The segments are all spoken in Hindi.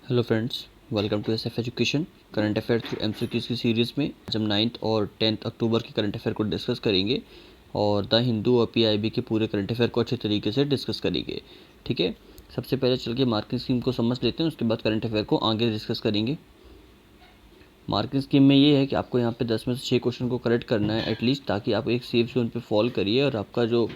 Hello friends, welcome to SF education current affair through MCQs की सीरीज़ में आज हम 9 और 10 अक्टूबर के करंट अफेयर को डिस्कस करेंगे और द हिंदू और पीआईबी के पूरे करंट अफेयर को अच्छे तरीके से डिस्कस करेंगे। ठीक है, सबसे पहले चल के मार्किंग स्कीम को समझ लेते हैं, उसके बाद करंट अफेयर को आगे डिस्कस करेंगे। मार्किंग स्कीम में ये है कि आपको यहाँ पे 10 में से 6 क्वेश्चन को करेक्ट करना है एटलीस्ट, ताकि आप एक सेफ जोन पे फॉल करिए और आपका जो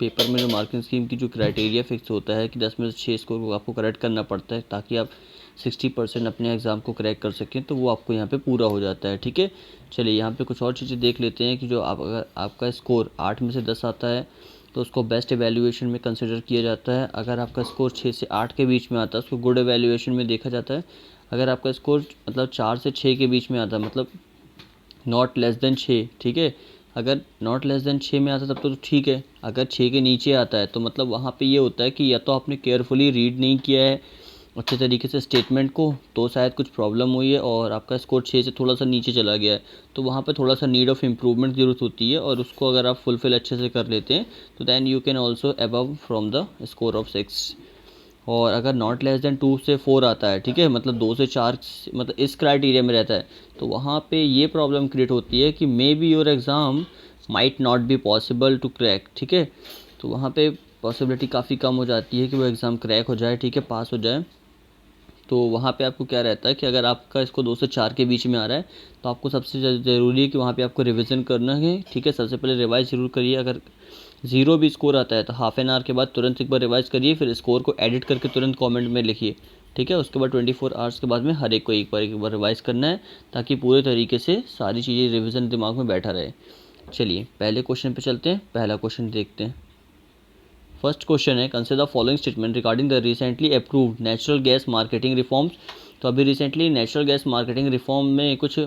पेपर में जो मार्किंग स्कीम की जो क्राइटेरिया फिक्स होता है कि 10 में से 6 स्कोर को आपको करेक्ट करना पड़ता है ताकि आप 60% अपने एग्ज़ाम को क्रैक कर सकें, तो वो आपको यहाँ पे पूरा हो जाता है। ठीक है, चलिए यहाँ पे कुछ और चीज़ें देख लेते हैं कि जो अगर आपका स्कोर 8 में से 10 आता है तो उसको बेस्ट एवेल्यूएशन में कंसिडर किया जाता है। अगर आपका स्कोर 6 से 8 के बीच में आता है उसको गुड एवेल्यूएशन में देखा जाता है। अगर आपका स्कोर मतलब 4 से 6 के बीच में आता है, मतलब नॉट लेस देन 6, ठीक है, अगर नॉट लेस देन 6 में आता है तब तो ठीक है। अगर 6 के नीचे आता है तो मतलब वहाँ पे ये होता है कि या तो आपने केयरफुली रीड नहीं किया है अच्छे तरीके से स्टेटमेंट को, तो शायद कुछ प्रॉब्लम हुई है और आपका स्कोर 6 से थोड़ा सा नीचे चला गया है, तो वहाँ पे थोड़ा सा नीड ऑफ इम्प्रूवमेंट की ज़रूरत होती है और उसको अगर आप फुलफिल अच्छे से कर लेते हैं तो then you can also above from the score of 6। और अगर नॉट लेस देन 2 से 4 आता है, ठीक है, मतलब 2 से 4 मतलब इस क्राइटेरिया में रहता है, तो वहाँ पे ये प्रॉब्लम क्रिएट होती है कि maybe your exam might not be possible to crack. ठीक है, तो वहाँ पे पॉसिबिलिटी काफ़ी कम हो जाती है कि वो एग्ज़ाम क्रैक हो जाए, ठीक है, पास हो जाए। तो वहाँ पे आपको क्या रहता है कि अगर आपका इसको 2 से 4 के बीच में आ रहा है तो आपको सबसे ज़रूरी है कि वहाँ पे आपको रिवीजन करना है। ठीक है, सबसे पहले रिवाइज ज़रूर करिए। अगर 0 भी स्कोर आता है तो हाफ एन आवर के बाद तुरंत एक बार रिवाइज करिए, फिर स्कोर को एडिट करके तुरंत कमेंट में लिखिए। ठीक है, उसके बाद 24 आवर्स के बाद में हर एक को एक बार रिवाइज करना है ताकि पूरे तरीके से सारी चीज़ें रिविज़न दिमाग में बैठा रहे। चलिए पहले क्वेश्चन पे चलते हैं, पहला क्वेश्चन देखते हैं। फर्स्ट क्वेश्चन है, consider the following statement regarding the recently approved natural gas marketing reforms. तो अभी recently natural gas marketing reform में कुछ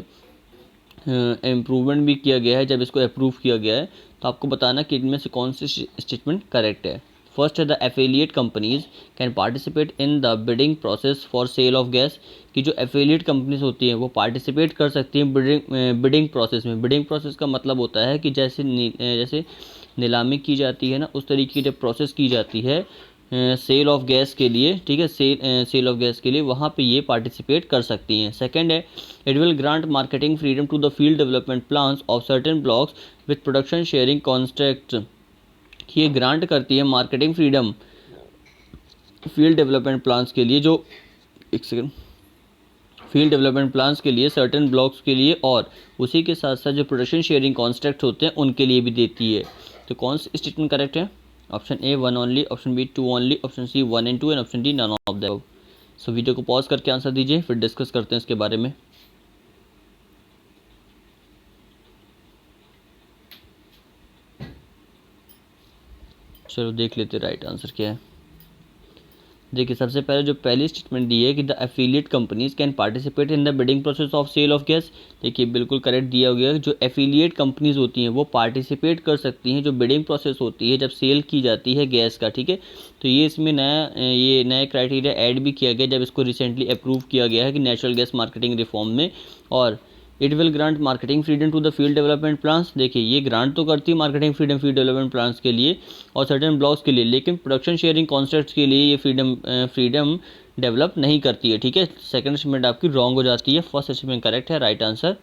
इम्प्रूवमेंट भी किया गया है। जब इसको अप्रूव किया गया है तो आपको बताना कि इनमें से कौन सी स्टेटमेंट करेक्ट है। फर्स्ट है, the affiliate companies can participate in the bidding process for sale of gas. कि जो एफिलिएट कंपनीज होती हैं वो पार्टिसिपेट कर सकती हैं बिडिंग प्रोसेस में। बिडिंग प्रोसेस का मतलब होता है कि जैसे नीलामी की जाती है ना, उस तरीके की जब प्रोसेस की जाती है सेल ऑफ गैस के लिए, ठीक है, सेल ऑफ गैस के लिए, वहाँ पे ये पार्टिसिपेट कर सकती हैं। सेकंड है, it will grant marketing freedom to the field development plans of certain blocks with production sharing contract. ये ग्रांट करती है marketing freedom field development plans के लिए, जो एक सेकंड, फील्ड डेवलपमेंट प्लान्स के लिए, सर्टेन ब्लॉक्स के लिए, और उसी के साथ साथ जो प्रोडक्शन शेयरिंग कॉन्ट्रैक्ट होते हैं उनके लिए भी देती है। तो कौन सी स्टेटमेंट करेक्ट है? Option A 1 only, option B 2 only, option C 1 and 2 and option D none of the. So video को पॉज करके आंसर दीजिए, फिर डिस्कस करते हैं इसके बारे में। चलो देख लेते राइट आंसर क्या है। देखिए सबसे पहले जो पहली स्टेटमेंट दी है कि the affiliate companies can participate in the bidding process of sale of gas. देखिए बिल्कुल करेक्ट दिया गया है। जो एफिलिएट कंपनीज होती हैं वो पार्टिसिपेट कर सकती हैं जो बिडिंग प्रोसेस होती है जब सेल की जाती है गैस का। ठीक है, तो ये इसमें नया क्राइटेरिया ऐड भी किया गया जब इसको रिसेंटली अप्रूव किया गया है कि नेचुरल गैस मार्केटिंग रिफॉर्म में। और it will grant marketing freedom to the field development plans. देखिए ये ग्रांट तो करती है marketing freedom field development plans के लिए और सर्टेन ब्लॉक्स के लिए, लेकिन प्रोडक्शन शेयरिंग कॉन्ट्रैक्ट्स के लिए ये फ्रीडम डेवलप नहीं करती है। ठीक है, सेकंड स्टेटमेंट आपकी रॉन्ग हो जाती है, फर्स्ट स्टेटमेंट करेक्ट है, राइट आंसर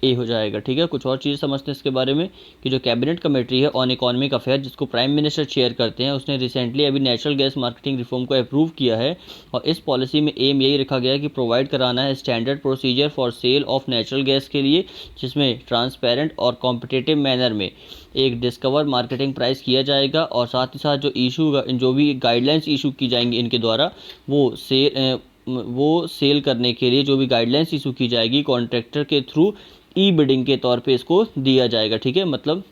ए हो जाएगा। ठीक है, कुछ और चीज़ समझते हैं इसके बारे में कि जो कैबिनेट कमेटी है ऑन इकोनॉमिक अफेयर जिसको प्राइम मिनिस्टर चेयर करते हैं, उसने रिसेंटली अभी नेचुरल गैस मार्केटिंग रिफॉर्म को अप्रूव किया है। और इस पॉलिसी में एम यही रखा गया है कि प्रोवाइड कराना है standard procedure for sale of natural gas के लिए, जिसमें ट्रांसपेरेंट और कॉम्पिटिटिव मैनर में एक डिस्कवर मार्केटिंग प्राइस किया जाएगा। और साथ ही साथ जो भी गाइडलाइंस इशू की जाएंगी इनके द्वारा वो सेल करने के लिए जो भी गाइडलाइंस इशू की जाएगी कॉन्ट्रैक्टर के थ्रू ई बिडिंग के तौर पे इसको दिया जाएगा। ठीक है, मतलब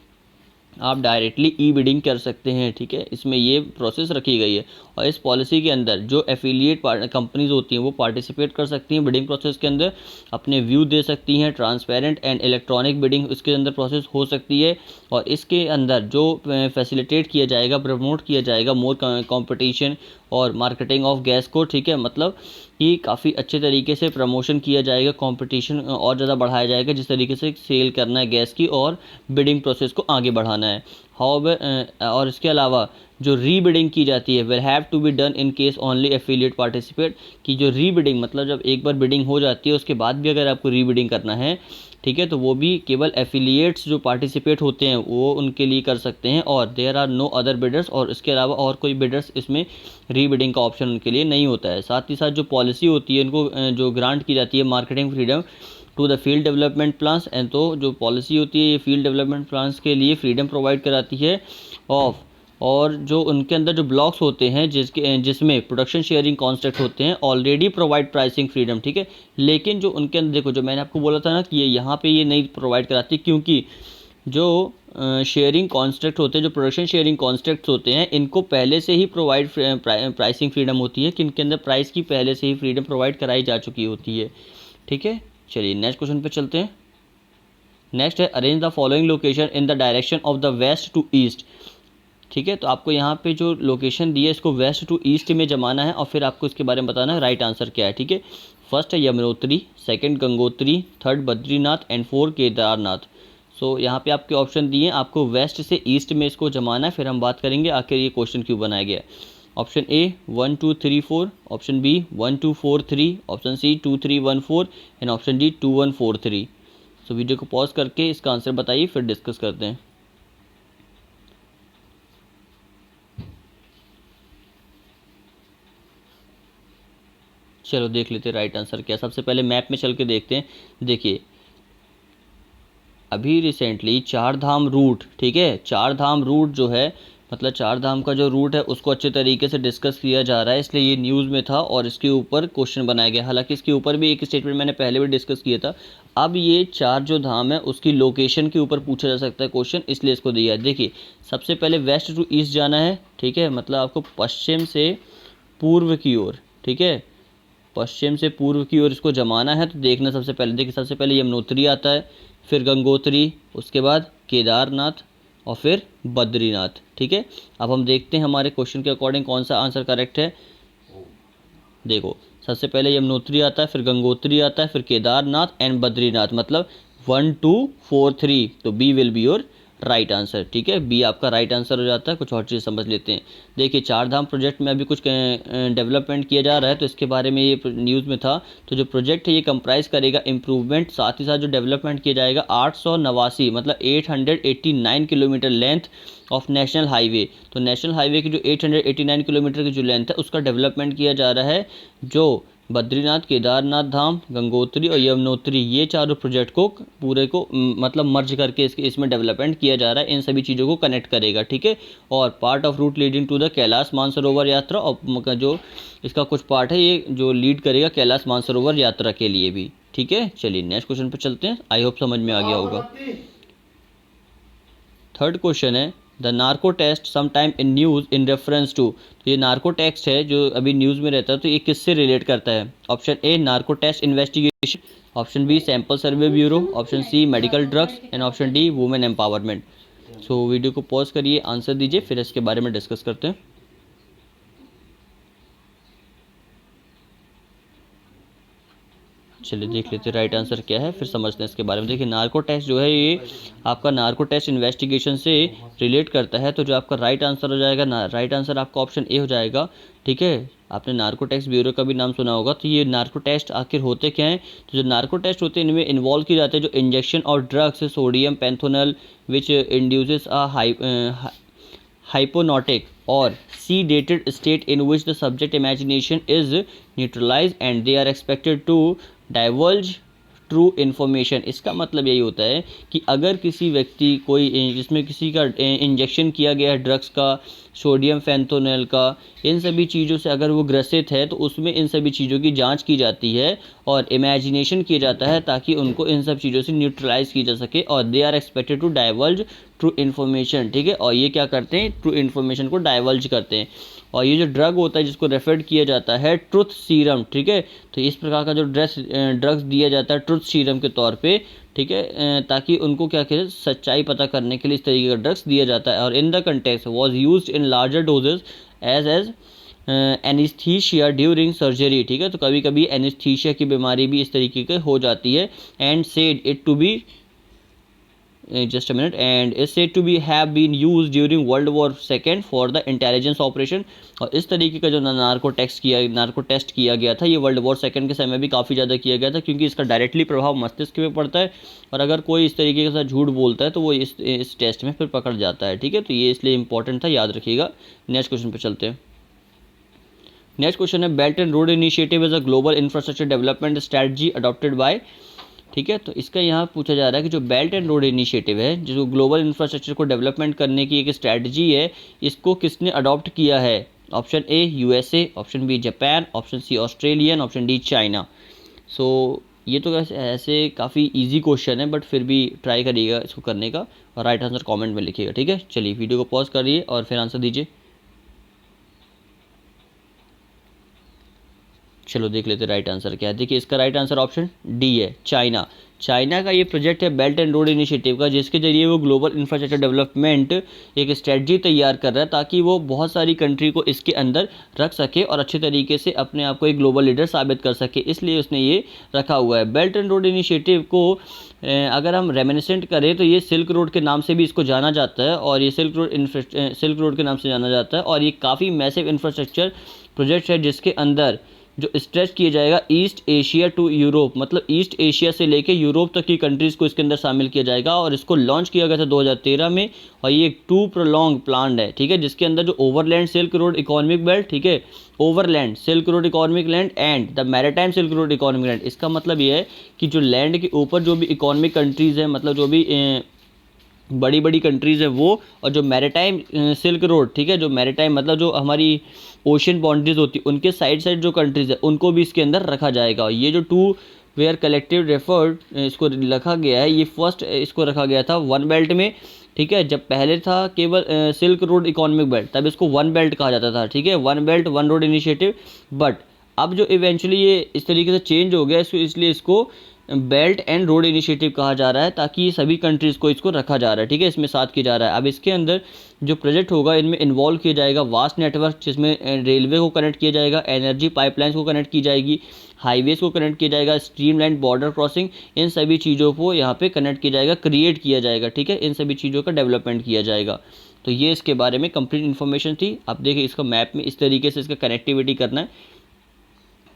आप डायरेक्टली ई बिडिंग कर सकते हैं। ठीक है, इसमें ये प्रोसेस रखी गई है। और इस पॉलिसी के अंदर जो एफिलिएट कंपनीज होती हैं वो पार्टिसिपेट कर सकती हैं बिडिंग प्रोसेस के अंदर, अपने व्यू दे सकती हैं, ट्रांसपेरेंट एंड इलेक्ट्रॉनिक बिडिंग इसके अंदर प्रोसेस हो सकती है। और इसके अंदर जो फैसिलिटेट किया जाएगा, प्रमोट किया जाएगा मोर कंपटीशन और मार्केटिंग ऑफ गैस को। ठीक है, मतलब कि काफ़ी अच्छे तरीके से प्रमोशन किया जाएगा, कंपटीशन और ज़्यादा बढ़ाया जाएगा, जिस तरीके से सेल करना है गैस की और बिडिंग प्रोसेस को आगे बढ़ाना है। और इसके अलावा जो रीबिडिंग की जाती है will have to be done in case only affiliate participate, कि जो रीबिडिंग मतलब जब एक बार बिडिंग हो जाती है उसके बाद भी अगर आपको रीबिडिंग करना है, ठीक है, तो वो भी केवल एफिलिएट्स जो पार्टिसिपेट होते हैं वो उनके लिए कर सकते हैं, और there are no other bidders, और इसके अलावा और कोई बिडर्स इसमें रीबिडिंग का ऑप्शन उनके लिए नहीं होता है। साथ ही साथ जो पॉलिसी होती है इनको जो ग्रांट की जाती है marketing freedom to the field development plans, and तो जो पॉलिसी होती है ये फील्ड डेवलपमेंट प्लान्स के लिए फ्रीडम प्रोवाइड कराती है ऑफ, और जो उनके अंदर जो ब्लॉक्स होते हैं जिसमें प्रोडक्शन शेयरिंग कॉन्सेप्ट होते हैं ऑलरेडी प्रोवाइड प्राइसिंग फ्रीडम, ठीक है। लेकिन जो उनके अंदर देखो, जो मैंने आपको बोला था ना कि ये यहाँ पे ये नहीं प्रोवाइड कराती, क्योंकि जो शेयरिंग कॉन्स्ट्रक्ट होते हैं, जो प्रोडक्शन शेयरिंग कॉन्स्ट्रक्ट्स होते हैं, इनको पहले से ही प्रोवाइड प्राइसिंग फ्रीडम होती है, कि इनके अंदर प्राइस की पहले से ही फ्रीडम प्रोवाइड कराई जा चुकी होती है, ठीक है। चलिए नेक्स्ट क्वेश्चन पे चलते हैं। नेक्स्ट है arrange the following location in the direction of the west to east, ठीक है। तो आपको यहाँ पे जो लोकेशन दी है इसको वेस्ट टू ईस्ट में जमाना है और फिर आपको इसके बारे में बताना है राइट आंसर क्या है, ठीक है। फर्स्ट है Yamunotri, second Gangotri, third Badrinath and fourth Kedarnath. So यहाँ पे आपके ऑप्शन दिए हैं, आपको वेस्ट से ईस्ट में इसको जमाना है, फिर हम बात करेंगे आखिर ये क्वेश्चन क्यों बनाया गया। Option A 1 2 3 4, option B 1 2 4 3, option C 2 3 1 4 and option D 2 1 4 3। So video को पॉज करके इसका आंसर बताइए, फिर डिस्कस करते हैं। चलो देख लेते हैं राइट आंसर क्या। सबसे पहले मैप में चल के देखते हैं। देखिए अभी रिसेंटली चार धाम रूट, ठीक है, चार धाम रूट जो है मतलब चार धाम का जो रूट है उसको अच्छे तरीके से डिस्कस किया जा रहा है, इसलिए ये न्यूज़ में था और इसके ऊपर क्वेश्चन बनाया गया। हालांकि इसके ऊपर भी एक स्टेटमेंट मैंने पहले भी डिस्कस किया था। अब ये चार जो धाम है उसकी लोकेशन के ऊपर पूछा जा सकता है क्वेश्चन, इसलिए इसको दिया है। देखिए सबसे पहले वेस्ट टू ईस्ट जाना है, ठीक है, मतलब आपको पश्चिम से पूर्व की ओर, ठीक है, पश्चिम से पूर्व की ओर इसको जमाना है। तो देखना सबसे पहले, देखिए सबसे पहले यमुनोत्री आता है, फिर गंगोत्री, उसके बाद केदारनाथ और फिर बद्रीनाथ, ठीक है। अब हम देखते हैं हमारे क्वेश्चन के अकॉर्डिंग कौन सा आंसर करेक्ट है। देखो सबसे पहले यमुनोत्री आता है, फिर गंगोत्री आता है, फिर केदारनाथ एंड बद्रीनाथ, मतलब 1 2 4 3, तो B will be your right answer, ठीक है। बी आपका राइट आंसर हो जाता है। कुछ और चीज़ समझ लेते हैं। देखिए चार धाम प्रोजेक्ट में अभी कुछ डेवलपमेंट किया जा रहा है, तो इसके बारे में ये न्यूज़ में था। तो जो प्रोजेक्ट है ये कंप्राइज करेगा इम्प्रूवमेंट, साथ ही साथ जो डेवलपमेंट किया जाएगा 889 मतलब 889 kilometre length of national highway. तो नेशनल हाईवे की जो 889 किलोमीटर की जो लेंथ है उसका डेवलपमेंट किया जा रहा है। जो बद्रीनाथ, केदारनाथ धाम, गंगोत्री और यमुनोत्री, ये चारों प्रोजेक्ट को पूरे को मतलब मर्ज करके इसमें डेवलपमेंट किया जा रहा है। इन सभी चीज़ों को कनेक्ट करेगा, ठीक है। और part of route leading to the Kailash Mansarovar Yatra, और जो इसका कुछ पार्ट है ये जो लीड करेगा कैलाश मानसरोवर यात्रा के लिए भी, ठीक है। चलिए नेक्स्ट क्वेश्चन पर चलते हैं। आई होप समझ में आ गया होगा। थर्ड क्वेश्चन है the narco test sometime in news in reference to. तो ये नार्को टेस्ट है जो अभी न्यूज़ में रहता है, तो ये किससे रिलेट करता है। Option A narco test investigation, option B sample survey bureau, option C medical drugs and option D women empowerment. So video को पॉज करिए, आंसर दीजिए, फिर इसके बारे में डिस्कस करते हैं। चलिए देख लेते हैं राइट आंसर क्या है, फिर समझते हैं इसके बारे में। देखिए नार्को टेस्ट जो है ये आपका नार्को टेस्ट इन्वेस्टिगेशन से रिलेट करता है। तो जो आपका राइट आंसर हो जाएगा ना, राइट आंसर आपका ऑप्शन ए हो जाएगा, ठीक है। आपने नार्को टेस्ट ब्यूरो का भी नाम सुना होगा। तो ये नार्को टेस्ट आखिर होते क्या हैं। तो जो नार्को टेस्ट होते हैं इनमें इन्वॉल्व किए जाते हैं जो इंजेक्शन और drugs sodium pentothal which induces a hypnotic or sedated state in which the subject imagination is neutralized and they are expected to divulge true information. इसका मतलब यही होता है कि अगर किसी व्यक्ति कोई जिसमें किसी का इंजेक्शन किया गया है ड्रग्स का, सोडियम फेंथोनल का, इन सभी चीज़ों से अगर वो ग्रसित है तो उसमें इन सभी चीज़ों की जांच की जाती है और इमेजिनेशन किया जाता है ताकि उनको इन सब चीज़ों से न्यूट्रलाइज की जा सके। और they are expected to divulge true information, ठीक है। और ये क्या करते हैं, ट्रू इन्फॉर्मेशन को डाइवल्ज करते हैं। और ये जो ड्रग होता है जिसको रेफर्ड किया जाता है ट्रुथ सीरम, ठीक है। तो इस प्रकार का जो ड्रग्स दिया जाता है ट्रुथ सीरम के तौर पे, ठीक है, ताकि उनको क्या कहते हैं सच्चाई पता करने के लिए इस तरीके का ड्रग्स दिया जाता है। और in the context was used in larger doses as anaesthesia during surgery, ठीक है, तो कभी कभी एनेस्थीसिया की बीमारी भी इस तरीके की हो जाती है। And said it to be just a minute and is said to be have been used during World War II for the intelligence operation। और इस तरीके का जो नार्को टेस्ट किया गया था ये वर्ल्ड वॉर सेकंड के समय भी काफ़ी ज़्यादा किया गया था, क्योंकि इसका डायरेक्टली प्रभाव मस्तिष्क पे पड़ता है और अगर कोई इस तरीके के साथ झूठ बोलता है तो वो इस टेस्ट में फिर पकड़ जाता है, ठीक है, तो ये इसलिए इंपॉर्टेंट था, याद रखिएगा। नेक्स्ट क्वेश्चन पे चलते हैं। नेक्स्ट क्वेश्चन है belt and road initiative is a global infrastructure development strategy adopted by, ठीक है, तो इसका यहाँ पूछा जा रहा है कि जो बेल्ट एंड रोड इनिशिएटिव है, जो ग्लोबल इंफ्रास्ट्रक्चर को डेवलपमेंट करने की एक स्ट्रैटेजी है, इसको किसने अडॉप्ट किया है? Option A USA, option B Japan, option C Australian, option D China. So ये तो ऐसे काफ़ी इजी क्वेश्चन है, बट फिर भी ट्राई करिएगा इसको करने का और राइट आंसर कमेंट में लिखिएगा, ठीक है। चलिए वीडियो को पॉज करिए और फिर आंसर दीजिए। चलो देख लेते राइट आंसर क्या है। देखिए इसका राइट आंसर ऑप्शन डी है, चाइना। चाइना का ये प्रोजेक्ट है बेल्ट एंड रोड इनिशिएटिव का, जिसके जरिए वो ग्लोबल इंफ्रास्ट्रक्चर डेवलपमेंट एक स्ट्रेटजी तैयार कर रहा है ताकि वो बहुत सारी कंट्री को इसके अंदर रख सके और अच्छे तरीके से अपने आप को एक ग्लोबल लीडर साबित कर सके, इसलिए उसने ये रखा हुआ है। बेल्ट एंड रोड इनिशिएटिव को अगर हम रेमिनिसेंट करें तो ये सिल्क रोड के नाम से भी इसको जाना जाता है, और ये सिल्क रोड के नाम से जाना जाता है, और ये काफ़ी मैसिव इंफ्रास्ट्रक्चर प्रोजेक्ट है जिसके अंदर जो स्ट्रेच किया जाएगा ईस्ट एशिया टू यूरोप, मतलब ईस्ट एशिया से लेके यूरोप तक की कंट्रीज़ को इसके अंदर शामिल किया जाएगा। और इसको लॉन्च किया गया था 2013 में, और ये एक 2 प्रोलॉन्ग प्लान है, ठीक है, जिसके अंदर जो overland silk road economic belt, ठीक है, overland silk road economic land and the maritime silk road economic land. इसका मतलब ये है कि जो लैंड के ऊपर जो भी इकोनॉमिक कंट्रीज़ हैं, मतलब जो भी बड़ी बड़ी कंट्रीज़ है वो, और जो मैरीटाइम सिल्क रोड, ठीक है, जो मैरीटाइम मतलब जो हमारी ओशियन बाउंड्रीज होती है उनके साइड जो कंट्रीज़ है उनको भी इसके अंदर रखा जाएगा। ये जो 2 वेयर कलेक्टिव रेफर्ड इसको रखा गया है, ये फर्स्ट इसको रखा गया था 1 बेल्ट में, ठीक है। जब पहले था केवल सिल्क रोड इकोनॉमिक बेल्ट तब इसको 1 बेल्ट कहा जाता था, ठीक है, 1 बेल्ट 1 रोड इनिशिएटिव। बट अब जो इवेंचुअली ये इस तरीके से चेंज हो गया इसलिए इसको बेल्ट एंड रोड इनिशिएटिव कहा जा रहा है, ताकि ये सभी कंट्रीज़ को इसको रखा जा रहा है, ठीक है, इसमें साथ किया जा रहा है। अब इसके अंदर जो प्रोजेक्ट होगा इनमें इन्वॉल्व किया जाएगा वास्ट नेटवर्क, जिसमें रेलवे को कनेक्ट किया जाएगा, एनर्जी पाइपलाइंस को कनेक्ट की जाएगी, हाईवेज़ को कनेक्ट किया जाएगा, स्ट्रीमलाइन बॉर्डर क्रॉसिंग, इन सभी चीज़ों को यहाँ पे कनेक्ट किया जाएगा, क्रिएट किया जाएगा, ठीक है, इन सभी चीज़ों का डेवलपमेंट किया जाएगा। तो ये इसके बारे में कंप्लीट इन्फॉर्मेशन थी। अब देखिए इसका मैप में इस तरीके से इसका कनेक्टिविटी करना है।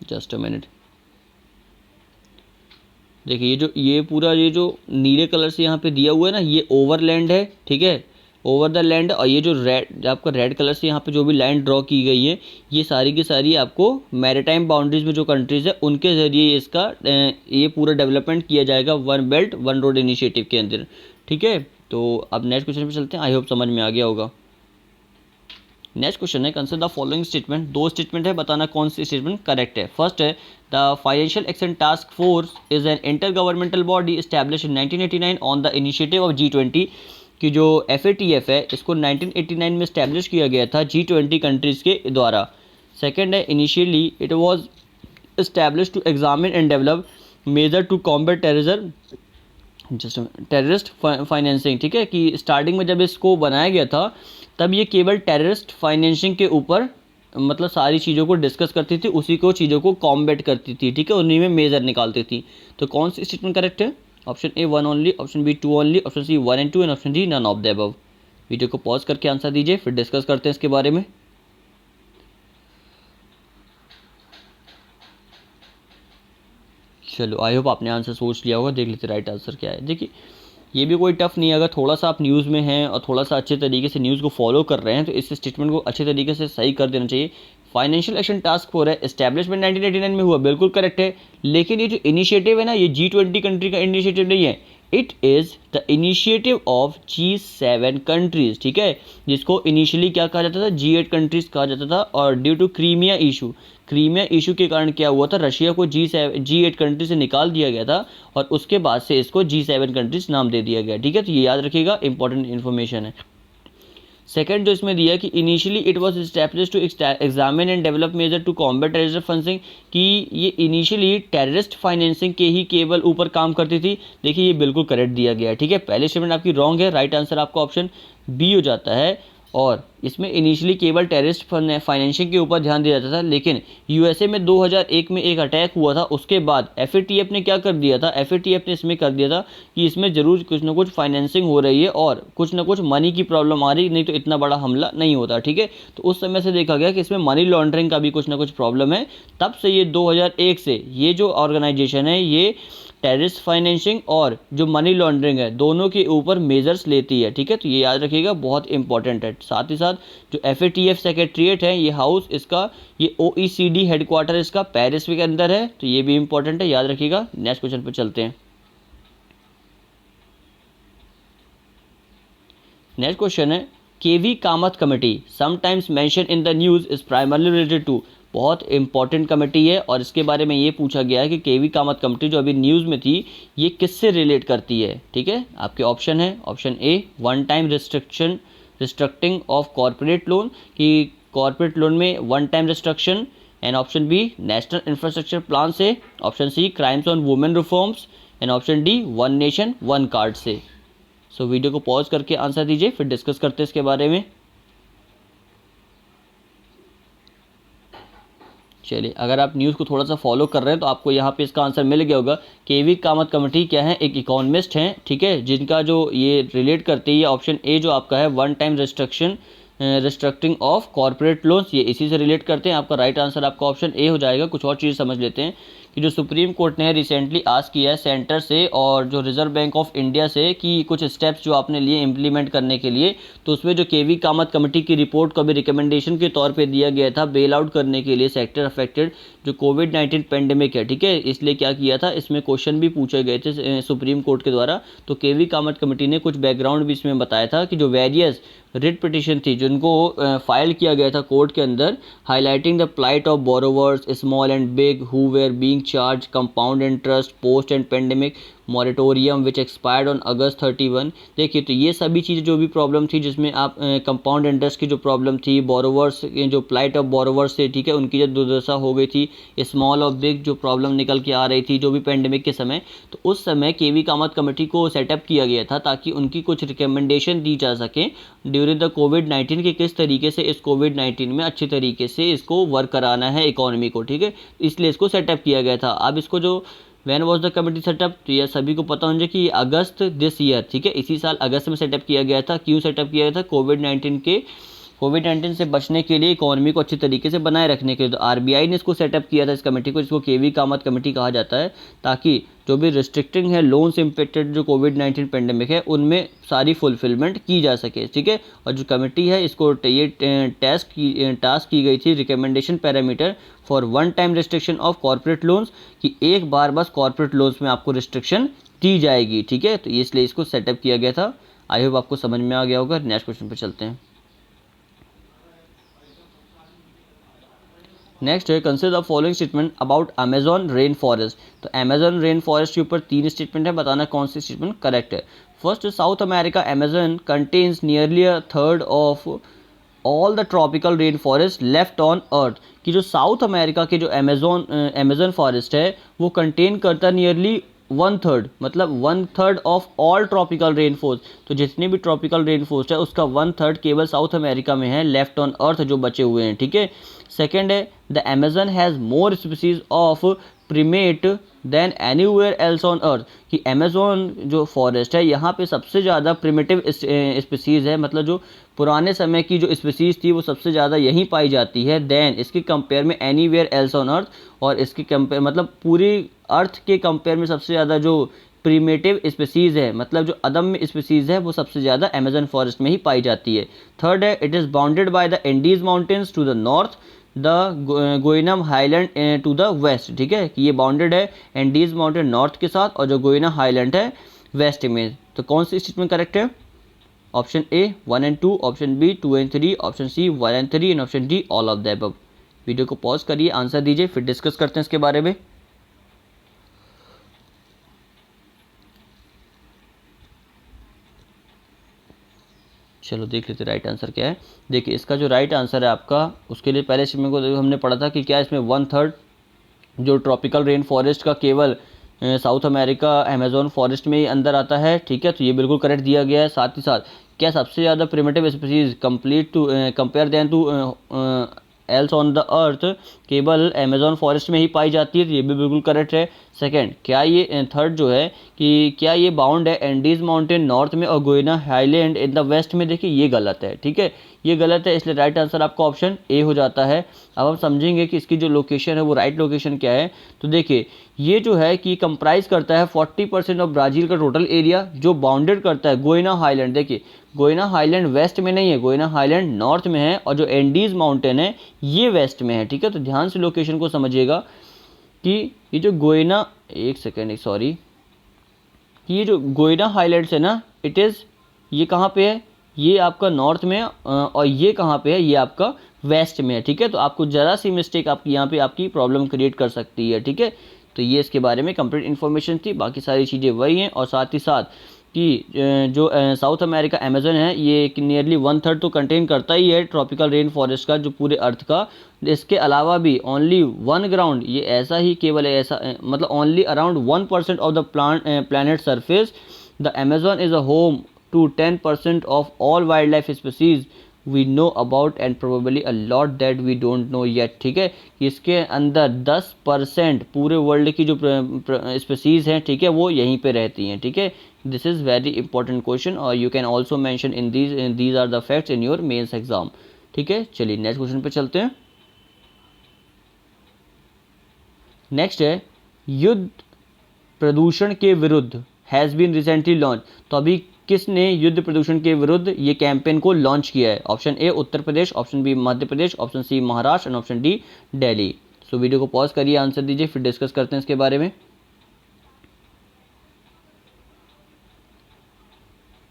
जस्ट अ मिनट, देखिए ये पूरा ये जो नीले कलर से यहाँ पे दिया हुआ है ना, ये ओवरलैंड है, ठीक है, ओवर द लैंड। और ये जो आपका रेड कलर से यहाँ पे जो भी लाइन ड्रॉ की गई है, ये सारी की सारी आपको मैरीटाइम बाउंड्रीज में जो कंट्रीज़ है उनके ज़रिए इसका ये पूरा डेवलपमेंट किया जाएगा 1 बेल्ट 1 रोड इनिशिएटिव के अंदर, ठीक है। तो अब नेक्स्ट क्वेश्चन पे चलते हैं, आई होप समझ में आ गया होगा। नेक्स्ट क्वेश्चन है consider the following statement. 2 statement है, बताना कौन सी स्टेटमेंट करेक्ट है। फर्स्ट है the financial action task force is an inter governmental body establish in 1989 on the initiative of G20, की जो FATF है इसको 1989 में इस्टेब्लिश किया गया था G20 कंट्रीज़ के द्वारा। सेकेंड है initially it was establish to examine and develop measure to combat terrorism terrorist financing, ठीक है, कि स्टार्टिंग में जब इसको बनाया गया था तब ये केवल टेररिस्ट फाइनेंसिंग के ऊपर मतलब सारी चीज़ों को डिस्कस करती थी, उसी को चीज़ों को कॉम्बैट करती थी, ठीक है, उन्हीं में मेजर निकालती थी। तो कौन सी स्टेटमेंट करेक्ट है? Option A 1 only, option B 2 only, option C 1 and 2 and option D none of the above. Video को पॉज करके आंसर दीजिए, फिर डिस्कस करते हैं इसके बारे में। चलो आई होप आपने आंसर सोच लिया होगा। देख लेते राइट आंसर क्या है। देखिए ये भी कोई टफ नहीं है, अगर थोड़ा सा आप न्यूज़ में हैं और थोड़ा सा अच्छे तरीके से न्यूज़ को फॉलो कर रहे हैं तो इस स्टेटमेंट को अच्छे तरीके से सही कर देना चाहिए। फाइनेंशियल एक्शन टास्क फोर्स है, एस्टैब्लिशमेंट 1989 में हुआ, बिल्कुल करेक्ट है। लेकिन ये जो इनिशिएटिव है ना, ये G20 कंट्री का इनिशिएटिव नहीं है, it is the initiative of G7 countries, ठीक है, जिसको इनिशियली क्या कहा जाता था, G8 कंट्रीज़ कहा जाता था। और ड्यू टू क्रीमिया इशू के कारण क्या हुआ था, रशिया को G8 कंट्री से निकाल दिया गया था और उसके बाद से इसको G7 कंट्रीज नाम दे दिया गया, ठीक है। तो ये याद रखिएगा, इंपॉर्टेंट इन्फॉर्मेशन है। सेकंड जो इसमें दिया कि initially it was establish to examine and develop measure to combat terrorist financing, कि ये इनिशियली टेररिस्ट फाइनेंसिंग के ही केवल ऊपर काम करती थी। देखिए ये बिल्कुल करेक्ट दिया गया है, ठीक है। पहले स्टेटमेंट आपकी रॉन्ग है, राइट आंसर आपका ऑप्शन बी हो जाता है। और इसमें इनिशियली केवल टेररिस्ट फाइनेंसिंग के ऊपर ध्यान दिया जाता था, लेकिन यूएसए में 2001 में एक अटैक हुआ था, उसके बाद एफएटीएफ ने क्या कर दिया था, एफएटीएफ ने इसमें कर दिया था कि इसमें ज़रूर कुछ ना कुछ फाइनेंसिंग हो रही है और कुछ ना कुछ मनी की प्रॉब्लम आ रही, नहीं तो इतना बड़ा हमला नहीं होता, ठीक है। तो उस समय से देखा गया कि इसमें मनी लॉन्ड्रिंग का भी कुछ ना कुछ प्रॉब्लम है, तब से ये 2001 से ये जो ऑर्गेनाइजेशन है ये टेररिस्ट फाइनेंसिंग और जो मनी लॉन्ड्रिंग है दोनों के ऊपर मेजर्स लेती है, ठीक है। तो ये याद रखिएगा, बहुत इंपॉर्टेंट है। साथ ही साथ जो एफएटीएफ सेक्रेटरीट है, ये हाउस इसका, ये ओईसीडी हेडक्वार्टर इसका पेरिस के अंदर है, तो ये भी इंपॉर्टेंट है, याद रखिएगा। नेक्स्ट क्वेश्चन पे चलते हैं। नेक्स्ट क्वेश्चन है, KV Kamath committee sometimes mention in the news is primarily related to. बहुत इंपॉर्टेंट कमेटी है और इसके बारे में ये पूछा गया है कि केवी कामत कमेटी जो अभी न्यूज़ में थी ये किससे रिलेट करती है, ठीक है। आपके ऑप्शन है, option A one time restructuring of corporate loan, कि कॉर्पोरेट लोन में one time restructuring, and option B national infrastructure plan से, option C crimes on women reforms, and option D one nation one card से। सो वीडियो को पॉज करके आंसर दीजिए, फिर डिस्कस करते हैं इसके बारे में। चलिए, अगर आप न्यूज़ को थोड़ा सा फॉलो कर रहे हैं तो आपको यहाँ पे इसका आंसर मिल गया होगा। केवी कामत कमेटी क्या है, एक इकोनॉमिस्ट हैं, ठीक है, जिनका जो ये रिलेट करती है ऑप्शन ए जो आपका है one time restructuring of corporate loans, ये इसी से रिलेट करते हैं। आपका राइट आंसर आपका ऑप्शन ए हो जाएगा। कुछ और चीज़ समझ लेते हैं कि जो सुप्रीम कोर्ट ने रिसेंटली आस्क किया है सेंटर से और जो रिजर्व बैंक ऑफ इंडिया से कि कुछ स्टेप्स जो आपने लिए इम्प्लीमेंट करने के लिए, तो उसमें जो केवी कामत कमेटी की रिपोर्ट को भी रिकमेंडेशन के तौर पे दिया गया था बेल आउट करने के लिए सेक्टर अफेक्टेड जो कोविड-19 पेंडेमिक है, ठीक है। इसलिए क्या किया था, इसमें क्वेश्चन भी पूछे गए थे सुप्रीम कोर्ट के द्वारा, तो केवी कामत कमेटी ने कुछ बैकग्राउंड भी इसमें बताया था कि जो वेरियस रिट पिटिशन थी जिनको फाइल किया गया था कोर्ट के अंदर, highlighting the plight of borrowers small and big who were being charged compound interest post and pandemic moratorium which expired on August 31। देखिए, तो ये सभी चीज़ें जो भी प्रॉब्लम थी जिसमें आप कंपाउंड इंटरेस्ट की जो प्रॉब्लम थी, बोरोवर्स जो प्लाइट ऑफ बोरोवर्स थे, ठीक है, उनकी जो दुर्दशा हो गई थी, स्मॉल और बिग जो प्रॉब्लम निकल के आ रही थी जो भी पेंडेमिक के समय, तो उस समय केवी कामत कमेटी को सेटअप किया गया था ताकि उनकी कुछ रिकमेंडेशन दी जा सके ड्यूरिंग द कोविड-19 के किस तरीके से इस कोविड-19 में अच्छी तरीके से इसको वर्क कराना है इकोनॉमी को, ठीक है। इसलिए इसको सेटअप किया गया था। अब इसको जो when was the committee setup, तो यह सभी को पता होना चाहिए कि अगस्त दिस ईयर, ठीक है, इसी साल अगस्त में सेटअप किया गया था। क्यों सेटअप किया गया था, कोविड-19 से बचने के लिए, इकोनॉमी को अच्छी तरीके से बनाए रखने के लिए। तो आरबीआई ने इसको सेटअप किया था इस कमेटी को, जिसको केवी कामत कमेटी कहा जाता है, ताकि जो भी रिस्ट्रिक्टिंग है लोन्स इम्पेक्टेड जो कोविड-19 पेंडेमिक है उनमें सारी फुलफिलमेंट की जा सके, ठीक है। और जो कमेटी है इसको ये टास्क की गई थी recommendation parameter for one time restriction of corporate loans, कि एक बार बस कॉर्पोरेट लोन्स में आपको रिस्ट्रिक्शन दी जाएगी, ठीक है। तो इसलिए इसको सेटअप किया गया था। आई होप आपको समझ में आ गया होगा। नेक्स्ट क्वेश्चन पर चलते हैं। नेक्स्ट है, consider the following statement about Amazon rain forest. तो अमेजॉन रेन फॉरेस्ट के ऊपर 3 स्टेटमेंट है, बताना कौन सी स्टेटमेंट करेक्ट है। First, south America Amazon contains nearly a third of all the tropical rain forest left on earth, कि जो साउथ अमेरिका के जो अमेजॉन फॉरेस्ट है वो कंटेन करता नियरली 1/3, मतलब 1/3 of all tropical rain forest. तो जितनी भी ट्रॉपिकल रेन फॉरेस्ट है उसका 1/3 केवल साउथ अमेरिका में है, लेफ्ट ऑन अर्थ जो बचे हुए हैं, ठीक है। सेकेंड है, the Amazon has more species of primate than anywhere else on earth, कि अमेजोन जो फॉरेस्ट है यहाँ पे सबसे ज़्यादा प्रिमिटिव स्पीसीज़ है, मतलब जो पुराने समय की जो स्पीसीज़ थी वो सबसे ज़्यादा यहीं पाई जाती है देन इसके कंपेयर में एनीवेयर एल्स ऑन अर्थ, और इसके कंपेयर मतलब पूरी अर्थ के कंपेयर में सबसे ज़्यादा जो प्रीमेटिव स्पीसीज़ है, मतलब जो अदम्य स्पीसीज़ है, वो सबसे ज़्यादा अमेजन फॉरेस्ट में ही पाई जाती है। थर्ड है, it is bounded by the Andes mountains to the north, the Guiana highland to the west, ठीक है, कि ये बाउंडेड है एंडीज माउंटेन नॉर्थ के साथ और जो गोइना हाईलैंड है वेस्ट में। तो कौन सी स्टेटमेंट करेक्ट है, option A 1 and 2, option B 2 and 3, option C 1 and 3 and option D all of the above. Video को पॉज करिए, आंसर दीजिए, फिर डिस्कस करते हैं इसके बारे में। चलो देख लेते राइट आंसर क्या है। देखिए, इसका जो राइट आंसर है आपका, उसके लिए पहले स्टेटमेंट को हमने पढ़ा था कि क्या इसमें 1/3 जो ट्रॉपिकल रेन फॉरेस्ट का केवल साउथ अमेरिका अमेजोन फॉरेस्ट में ही अंदर आता है, ठीक है। तो ये बिल्कुल करेक्ट दिया गया है। साथ ही साथ क्या सबसे ज़्यादा primitive species compare then to else on the earth केवल अमेजोन फॉरेस्ट में ही पाई जाती है, तो ये भी बिल्कुल करेक्ट है। सेकंड, क्या ये थर्ड जो है कि क्या ये बाउंड है एंडीज माउंटेन नॉर्थ में और गोइना हाईलैंड इन द वेस्ट में, देखिए ये गलत है, ठीक है, ये गलत है, इसलिए राइट आंसर आपका ऑप्शन ए हो जाता है। अब हम समझेंगे कि इसकी जो लोकेशन है वो राइट लोकेशन क्या है। तो देखिए ये जो है कि कंप्राइज करता है 40% ऑफ ब्राज़ील का टोटल एरिया, जो बाउंडेड करता है गोइना हाईलैंड। देखिए गोइना हाईलैंड वेस्ट में नहीं है, गोइना हाईलैंड नॉर्थ में है, और जो एंडीज माउंटेन है ये वेस्ट में है, ठीक है। तो ध्यान से लोकेशन को समझिएगा कि ये जो गोइना, एक सेकेंड सॉरी, कि ये जो गोइना हाईलैंड्स है ना, इट इज़, ये कहाँ पे है, ये आपका नॉर्थ में है, और ये कहाँ पे है, ये आपका वेस्ट में है, ठीक है। तो आपको ज़रा सी मिस्टेक आपकी यहाँ पे आपकी प्रॉब्लम क्रिएट कर सकती है, ठीक है। तो ये इसके बारे में कंप्लीट इन्फॉर्मेशन थी, बाकी सारी चीज़ें वही हैं। और साथ ही साथ कि जो साउथ अमेरिका अमेजन है ये नियरली 1/3 तो कंटेन करता ही है ट्रॉपिकल रेन फॉरेस्ट का, जो पूरे अर्थ का। इसके अलावा भी ओनली 1 ग्राउंड, ये ऐसा ही केवल ऐसा मतलब only around 1% of the planet surface the Amazon is a home to 10% of all wildlife species we know about and probably a lot that we don't know yet, ठीक है। इसके अंदर 10% पूरे वर्ल्ड की जो स्पीसीज हैं, ठीक है, वो यहीं पे रहती हैं, ठीक है। This is very important question और you can also mention in these are the facts in your mains exam, ठीक है। चलिए नेक्स्ट क्वेश्चन पे चलते हैं। नेक्स्ट है युद्ध प्रदूषण के विरुद्ध हैज़ बीन रिसेंटली लॉन्च। तो अभी किसने युद्ध प्रदूषण के विरुद्ध ये कैंपेन को लॉन्च किया है? Option A Uttar Pradesh, option B Madhya Pradesh, option C Maharashtra and option D Delhi. So video को पॉज करिए, आंसर दीजिए, फिर डिस्कस करते हैं इसके बारे में।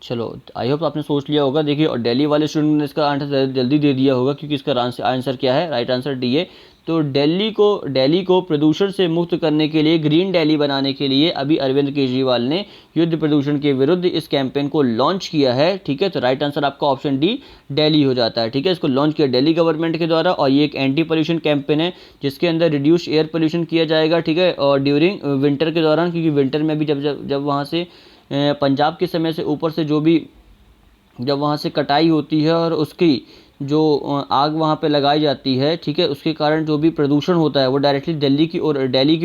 चलो आई होप आपने सोच लिया होगा। देखिए और दिल्ली वाले स्टूडेंट ने इसका आंसर जल्दी दे दिया होगा, क्योंकि इसका आंसर क्या है, राइट आंसर डी है। तो दिल्ली को प्रदूषण से मुक्त करने के लिए, ग्रीन दिल्ली बनाने के लिए अभी अरविंद केजरीवाल ने युद्ध प्रदूषण के विरुद्ध इस कैंपेन को लॉन्च किया है, ठीक है। तो राइट आंसर आपका ऑप्शन डी दिल्ली हो जाता है, ठीक है। इसको लॉन्च किया दिल्ली गवर्नमेंट के द्वारा और ये एक एंटी पोल्यूशन कैंपेन है जिसके अंदर रिड्यूस एयर पोल्यूशन किया जाएगा, ठीक है। और ड्यूरिंग विंटर के दौरान, क्योंकि विंटर में भी जब वहाँ से पंजाब के समय से ऊपर से जब वहाँ से कटाई होती है और उसकी जो आग वहाँ पे लगाई जाती है, ठीक है, उसके कारण जो भी प्रदूषण होता है वो डायरेक्टली दिल्ली की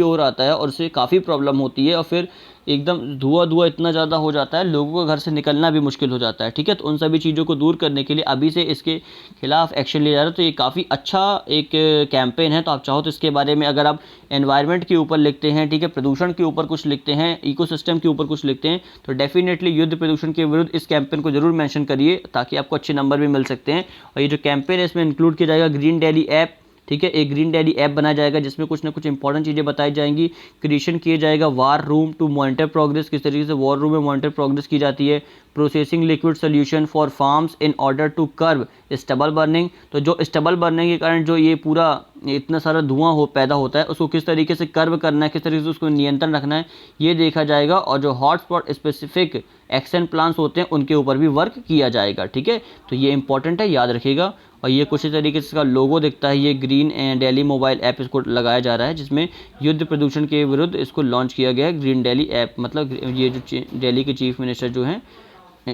ओर आता है और उससे काफ़ी प्रॉब्लम होती है और फिर एकदम धुआं इतना ज़्यादा हो जाता है, लोगों को घर से निकलना भी मुश्किल हो जाता है, ठीक है। तो उन सभी चीज़ों को दूर करने के लिए अभी से इसके खिलाफ एक्शन लिया जा रहा है। तो ये काफ़ी अच्छा एक कैंपेन है। तो आप चाहो तो इसके बारे में अगर आप एनवायरनमेंट के ऊपर लिखते हैं, ठीक है, प्रदूषण के ऊपर कुछ लिखते हैं, इकोसिस्टम के ऊपर कुछ लिखते हैं, तो डेफिनेटली युद्ध प्रदूषण के विरुद्ध इस कैंपेन को जरूर मेंशन करिए ताकि आपको अच्छे नंबर भी मिल सकते हैं। और ये जो कैंपेन है इसमें इंक्लूड किया जाएगा ग्रीन दिल्ली ऐप, ठीक है। एक ग्रीन दिल्ली ऐप बनाया जाएगा जिसमें कुछ ना कुछ इंपॉर्टेंट चीज़ें बताई जाएंगी। क्रिएशन किया जाएगा war room to monitor progress, किस तरीके से वॉर रूम में मॉनिटर प्रोग्रेस की जाती है। Processing liquid solution for farms in order to curb stubble burning, तो जो स्टबल बर्निंग के कारण जो ये पूरा इतना सारा धुआं पैदा होता है उसको किस तरीके से कर्ब करना है, किस तरीके से उसको नियंत्रण रखना है, ये देखा जाएगा। और जो हॉटस्पॉट स्पेसिफिक एक्शन प्लान्स होते हैं उनके ऊपर भी वर्क किया जाएगा, ठीक है। तो ये इंपॉर्टेंट है, याद रखिएगा। और ये कुछ इस तरीके से इसका लोगो दिखता है, ये ग्रीन दिल्ली मोबाइल ऐप इसको लगाया जा रहा है जिसमें युद्ध प्रदूषण के विरुद्ध इसको लॉन्च किया गया है। ग्रीन दिल्ली ऐप मतलब ये जो दिल्ली के चीफ मिनिस्टर जो हैं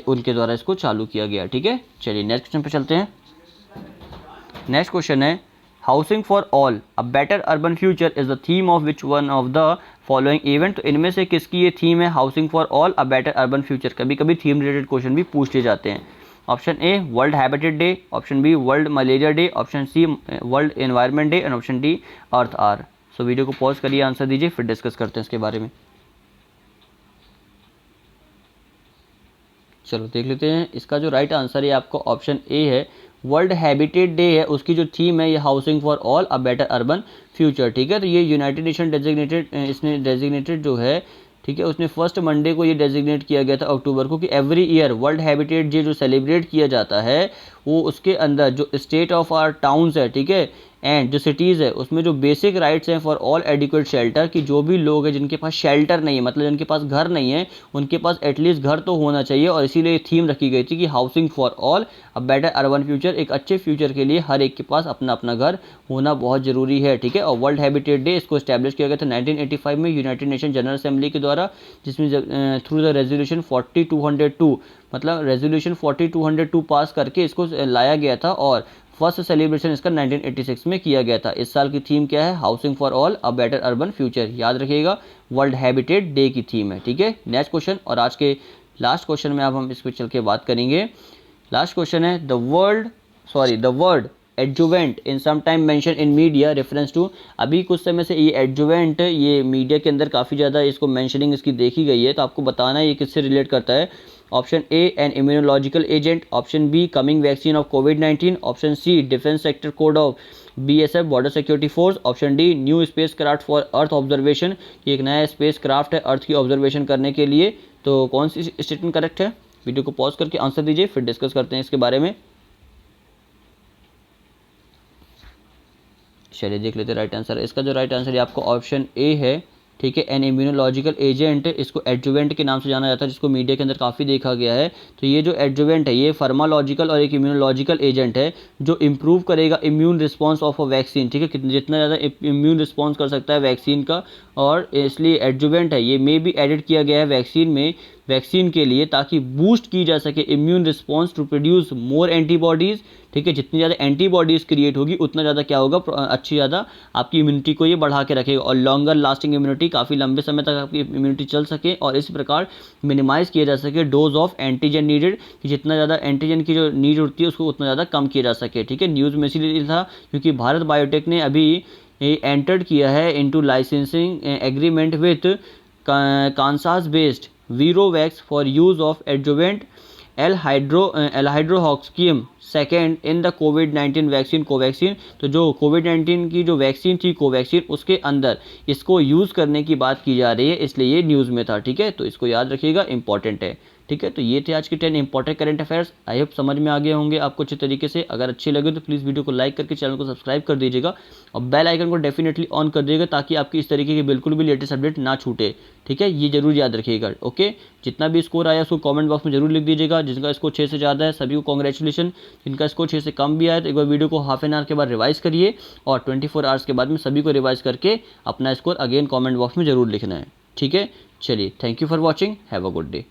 उनके द्वारा इसको चालू किया गया, ठीक है। चलिए नेक्स्ट क्वेश्चन पे चलते हैं। नेक्स्ट क्वेश्चन है housing for all a better urban future is the theme of which one of the following event. तो इनमें से किसकी ये थीम है, housing for all a better urban future. कभी कभी थीम रिलेटेड क्वेश्चन भी पूछ लिए जाते हैं। Option A world habitat day, option B world malaria day, option C world environment day and option D earth hour. So video को पॉज करिए, आंसर दीजिए, फिर डिस्कस करते हैं इसके बारे में। चलो देख लेते हैं। इसका जो राइट आंसर है आपका ऑप्शन ए है, वर्ल्ड हैबिटेट डे है, उसकी जो थीम है ये housing for all a better urban future, ठीक है। तो ये यूनाइटेड नेशन इसने डेजिग्नेटेड जो है, ठीक है, उसने फर्स्ट मंडे को ये डेजिग्नेट किया गया था अक्टूबर को कि every year world habitat day जो सेलिब्रेट किया जाता है वो उसके अंदर जो स्टेट ऑफ आवर टाउन्स है, ठीक है, एंड जो सिटीज़ है उसमें जो बेसिक राइट्स हैं फॉर ऑल एडिक्वेट शेल्टर, कि जो भी लोग हैं जिनके पास शेल्टर नहीं है, मतलब जिनके पास घर नहीं है, उनके पास एटलीस्ट घर तो होना चाहिए। और इसीलिए थीम रखी गई थी कि housing for all a better urban future, एक अच्छे फ्यूचर के लिए हर एक के पास अपना अपना घर होना बहुत ज़रूरी है, ठीक है। और वर्ल्ड हैबिटेट डे इसको स्टैब्लिश किया गया था 1985 में यूनाइटेड नेशन जनरल असेंबली के द्वारा, जिसमें थ्रू द रेजोल्यूशन 4202, मतलब रेजोल्यूशन 4202 पास करके इसको लाया गया था। और फर्स्ट सेलिब्रेशन इसका 1986 में किया गया था। इस साल की थीम क्या है? Housing for all a better urban future, याद रखिएगा, वर्ल्ड हैबिटेट डे की थीम है, ठीक है। नेक्स्ट क्वेश्चन, और आज के लास्ट क्वेश्चन में अब हम इस पर चल के बात करेंगे। लास्ट क्वेश्चन है the word adjuvant in some time mention in media reference to. अभी कुछ समय से ये एडजुवेंट ये मीडिया के अंदर काफ़ी ज़्यादा इसको मेंशनिंग इसकी देखी गई है, तो आपको बताना है ये किससे रिलेट करता है। Option A an immunological agent, option B coming vaccine of कोविड-19, option C defence sector code of BSF border security force, option D new space craft for earth observation, ये एक नया स्पेस क्राफ्ट है अर्थ की ऑब्जर्वेशन करने के लिए। तो कौन सी स्टेटमेंट करेक्ट है? वीडियो को पॉज करके आंसर दीजिए, फिर डिस्कस करते हैं इसके बारे में। चलिए देख लेते हैं राइट आंसर। इसका जो राइट आंसर है आपको ऑप्शन ए है, ठीक है। एन इम्यूनोलॉजिकल एजेंट, इसको एडजुवेंट के नाम से जाना जाता है, जिसको मीडिया के अंदर काफ़ी देखा गया है। तो ये जो एडजुवेंट है ये फार्मालॉजिकल और एक इम्यूनोलॉजिकल एजेंट है जो इम्प्रूव करेगा immune response of a vaccine, ठीक है, जितना ज़्यादा इम्यून रिस्पॉन्स कर सकता है वैक्सीन का। और इसलिए एडजुवेंट है ये मे भी एडिड किया गया है वैक्सीन के लिए, ताकि बूस्ट की जा सके immune response to produce more antibodies, ठीक है। जितनी ज़्यादा एंटीबॉडीज़ क्रिएट होगी उतना ज़्यादा क्या होगा, अच्छी ज़्यादा आपकी इम्यूनिटी को ये बढ़ा के रखेगा, और लॉन्गर लास्टिंग इम्यूनिटी, काफ़ी लंबे समय तक आपकी इम्यूनिटी चल सके, और इस प्रकार मिनिमाइज़ किया जा सके डोज ऑफ एंटीजन नीडेड, कि जितना ज़्यादा एंटीजन की जो नीड होती है उसको उतना ज़्यादा कम किया जा सके, ठीक है। न्यूज़ में इसीलिए था क्योंकि भारत बायोटेक ने अभी एंटर्ड किया है into licensing agreement with Kansas based ViroVax for use of adjuvant al hydroxiquim second in the कोविड-19 वैक्सीन कोवैक्सीन। तो जो कोविड-19 की जो वैक्सीन थी कोवैक्सीन, उसके अंदर इसको यूज़ करने की बात की जा रही है, इसलिए ये न्यूज़ में था, ठीक है। तो इसको याद रखिएगा, इंपॉर्टेंट है, ठीक है। तो ये थे आज की 10 important current affairs. I hope समझ में आ गए होंगे आपको अच्छे तरीके से। अगर अच्छे लगे तो प्लीज़ वीडियो को लाइक करके चैनल को सब्सक्राइब कर दीजिएगा, और बेल आइकन को डेफिनेटली ऑन कर दीजिएगा, ताकि आपकी इस तरीके की बिल्कुल भी लेटेस्ट अपडेट ना छूटे, ठीक है। ये जरूर याद रखिएगा, ओके। जितना भी स्कोर आया उसको कमेंट बॉक्स में जरूर लिख दीजिएगा। जिनका स्कोर 6 से ज़्यादा है सभी को कॉन्ग्रेचुलेशन, जिनका स्कोर 6 से कम भी आया तो एक बार वीडियो को हाफ एन आवर के बाद रिवाइज करिए, और 24 आवर्स के बाद में सभी को रिवाइज करके अपना स्कोर अगेन कॉमेंट बॉक्स में जरूर लिखना है, ठीक है। चलिए, thank you for watching, have a good day.